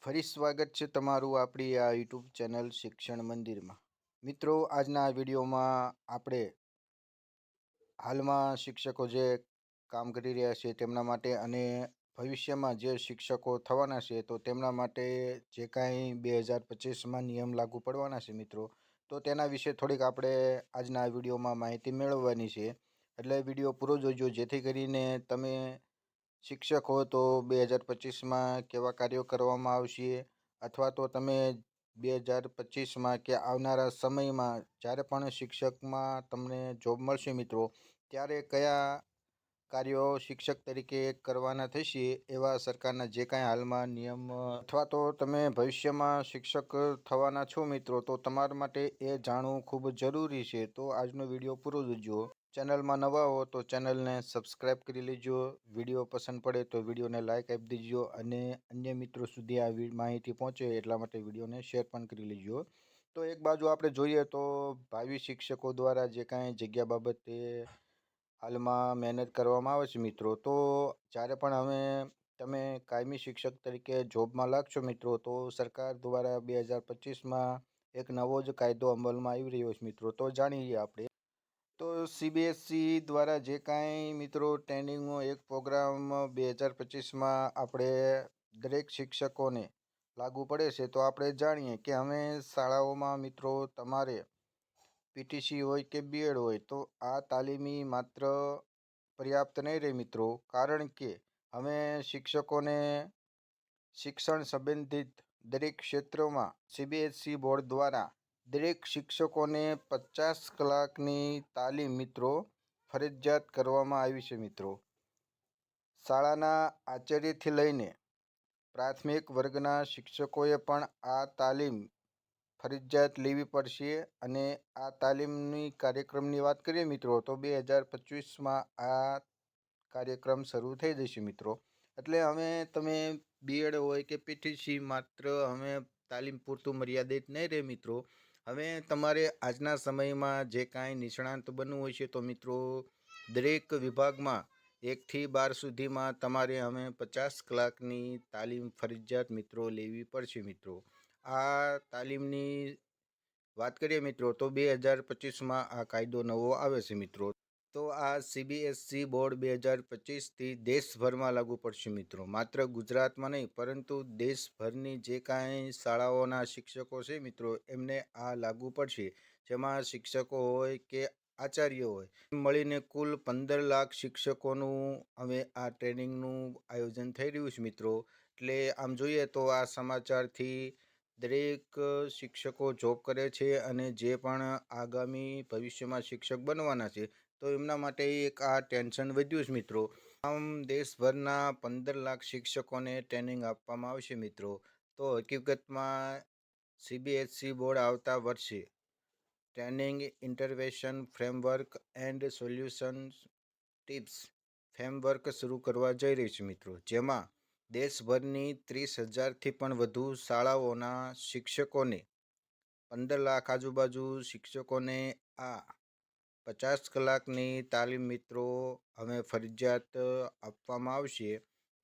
ફરી સ્વાગત છે તમારું આપણી આ યુટ્યુબ ચેનલ શિક્ષણ મંદિરમાં. મિત્રો, આજના આ વિડીયોમાં આપણે હાલમાં શિક્ષકો જે કામ કરી રહ્યા છે તેમના માટે અને ભવિષ્યમાં જે શિક્ષકો થવાના છે તો તેમના માટે જે કાંઈ 2025માં નિયમ લાગુ પડવાના છે મિત્રો, તો તેના વિશે થોડીક આપણે આજના આ વિડીયોમાં માહિતી મેળવવાની છે. એટલે વિડીયો પૂરો જોજો, જેથી કરીને તમે શિક્ષક હો તો 2025માં કેવા કાર્યો કરવામાં આવશે, અથવા તો તમે 2025માં કે આવનારા સમયમાં જ્યારે પણ શિક્ષકમાં તમને જોબ મળશે મિત્રો, ત્યારે કયા કાર્યો શિક્ષક તરીકે કરવાના થશે એવા સરકારના જે કાંઈ હાલમાં નિયમ, અથવા તો તમે ભવિષ્યમાં શિક્ષક થવાના છો મિત્રો, તો તમારા માટે એ જાણવું ખૂબ જરૂરી છે. તો આજનો વિડીયો પૂરો જોજો. ચેનલમાં નવા હો તો ચેનલને સબસ્ક્રાઈબ કરી લેજો. વિડીયો પસંદ પડે તો વિડીયોને લાઇક આપી દેજો અને અન્ય મિત્રો સુધી આ માહિતી પહોંચે એટલા માટે વિડીયોને શેર પણ કરી લેજો. તો એક બાજુ આપણે જોઈએ તો ભાવિ શિક્ષકો દ્વારા જે કાંઈ જગ્યા બાબતે હાલમાં મહેનત કરવામાં આવે છે મિત્રો, તો જ્યારે પણ તમે કાયમી શિક્ષક તરીકે જોબમાં લાગશો મિત્રો, તો સરકાર દ્વારા 2025માં એક નવો જ કાયદો અમલમાં આવી રહ્યો છે મિત્રો. તો જાણીએ આપણે. તો સીબીએસઈ દ્વારા જે કાંઈ મિત્રો ટ્રેનિંગનો એક પ્રોગ્રામ 2025માં આપણે દરેક શિક્ષકોને લાગુ પડે છે. તો આપણે જાણીએ કે અમે શાળાઓમાં મિત્રો તમારે પીટીસી હોય કે બીએડ હોય તો આ તાલીમી માત્ર પર્યાપ્ત નહીં રહે મિત્રો, કારણ કે અમે શિક્ષકોને શિક્ષણ સંબંધિત દરેક ક્ષેત્રોમાં સીબીએસઈ બોર્ડ દ્વારા દરેક શિક્ષકોને 50 કલાકની તાલીમ મિત્રો ફરજિયાત કરવામાં આવી છે મિત્રો. શાળાના આચાર્યથી લઈને પ્રાથમિક વર્ગના શિક્ષકોએ પણ આ તાલીમ ફરજિયાત લેવી પડશે. અને આ તાલીમની કાર્યક્રમની વાત કરીએ મિત્રો, તો 2025માં આ કાર્યક્રમ શરૂ થઈ જશે મિત્રો. એટલે તમે બીએડ હોય કે પીટીસી માત્ર તાલીમ પૂરતું મર્યાદિત નહીં રહે મિત્રો. હવે તમારે આજના સમયમાં જે કાંઈ નિષ્ણાંત બનવું હોય છે તો મિત્રો દરેક વિભાગમાં 1 થી 12 સુધીમાં તમારે 50 કલાકની તાલીમ ફરજિયાત મિત્રો લેવી પડશે મિત્રો. આ તાલીમની વાત કરીએ મિત્રો તો 2025માં આ કાયદો નવો આવે છે મિત્રો. તો આ સીબીએસઈ બોર્ડ 2025થી દેશભરમાં લાગુ પડશે મિત્રો. માત્ર ગુજરાતમાં નહીં પરંતુ દેશભરની જે કાંઈ શાળાઓના શિક્ષકો છે મિત્રો એમને આ લાગુ પડશે. જેમાં શિક્ષકો હોય કે આચાર્ય હોય મળીને કુલ 15 લાખ શિક્ષકોનું આ ટ્રેનિંગનું આયોજન થઈ રહ્યું છે મિત્રો. એટલે આમ જોઈએ તો આ સમાચારથી દરેક શિક્ષકો જોબ કરે છે અને જે પણ આગામી ભવિષ્યમાં શિક્ષક બનવાના છે તો એમના માટે એક આ ટેન્શન વધ્યું છે મિત્રો. આમ દેશભરના 15 લાખ શિક્ષકોને ટ્રેનિંગ આપવામાં આવશે મિત્રો. તો હકીકતમાં સીબીએસઈ બોર્ડ આવતા વર્ષે training intervention framework and solution tips framework શરૂ કરવા જઈ રહી છે મિત્રો. જેમાં દેશભરની 30,000થી પણ વધુ શાળાઓના શિક્ષકોને 15 લાખ આજુબાજુ શિક્ષકોને આ 50 કલાકની તાલીમ મિત્રો ફરજિયાત આપવામાં આવશે.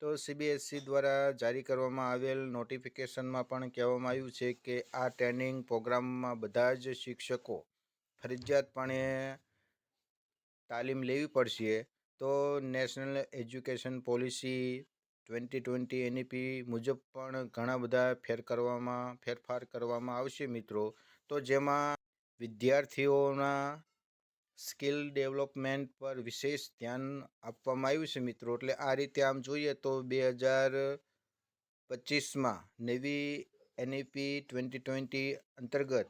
તો સીબીએસઈ દ્વારા જારી કરવામાં આવેલ નોટિફિકેશનમાં પણ કહેવામાં આવ્યું છે કે આ ટ્રેનિંગ પ્રોગ્રામમાં બધા જ શિક્ષકો ફરજિયાતપણે તાલીમ લેવી પડશે. તો નેશનલ એજ્યુકેશન પોલિસી 2020 એનઈપી મુજબ પણ ઘણા બધા ફેરફાર કરવામાં આવશે મિત્રો. તો જેમાં વિદ્યાર્થીઓના સ્કિલ ડેવલપમેન્ટ પર વિશેષ ધ્યાન આપવામાં આવ્યું છે મિત્રો. એટલે આ રીતે આમ જોઈએ તો 2025માં નવી એનઈપી 2020 અંતર્ગત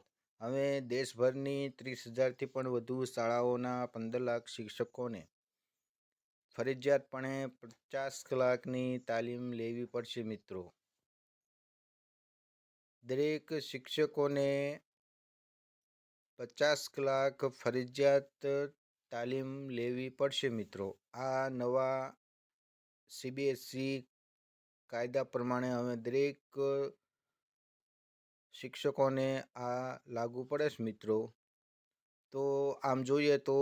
દેશભરની 30,000થી પણ વધુ શાળાઓના 15 લાખ શિક્ષકોને ફરજિયાતપણે 50 કલાકની તાલીમ લેવી પડશે મિત્રો. દરેક શિક્ષકોને 50 કલાક ફરજિયાત તાલીમ લેવી પડશે મિત્રો. આ નવા સીબીએસઈ કાયદા પ્રમાણે દરેક શિક્ષકોને આ લાગુ પડે છે મિત્રો. તો આમ જોઈએ તો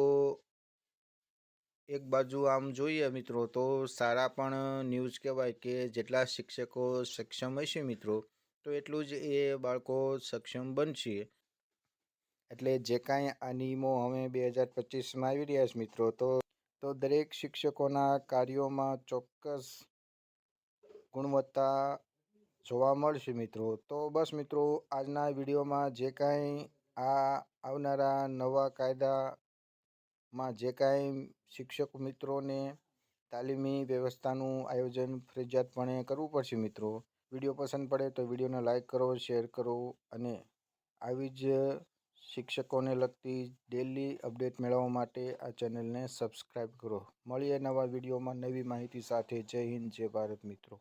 એક બાજુ આમ જોઈએ મિત્રો તો સારા પણ ન્યૂઝ કહેવાય કે જેટલા શિક્ષકો સક્ષમ હશે મિત્રો તો એટલું જ એ બાળકો સક્ષમ બનશે. એટલે જે કાંઈ આ નિયમો હવે 2025માં આવી રહ્યા છે મિત્રો, તો દરેક શિક્ષકોના કાર્યોમાં ચોક્કસ ગુણવત્તા જોવા મળશે મિત્રો. તો બસ મિત્રો, આજના વિડીયોમાં જે કાંઈ આ આવનારા નવા કાયદામાં જે કાંઈ શિક્ષક મિત્રોને તાલીમી વ્યવસ્થાનું આયોજન ફરજિયાતપણે કરવું પડશે મિત્રો. વિડીયો પસંદ પડે તો વિડીયોને લાઇક કરો, શેર કરો અને આવી જ શિક્ષકોને લગતી ડેલી અપડેટ મેળવવા માટે આ ચેનલને સબસ્ક્રાઈબ કરો. મળીએ નવા વિડીયોમાં નવી માહિતી સાથે. જય હિન્દ, જય ભારત મિત્રો.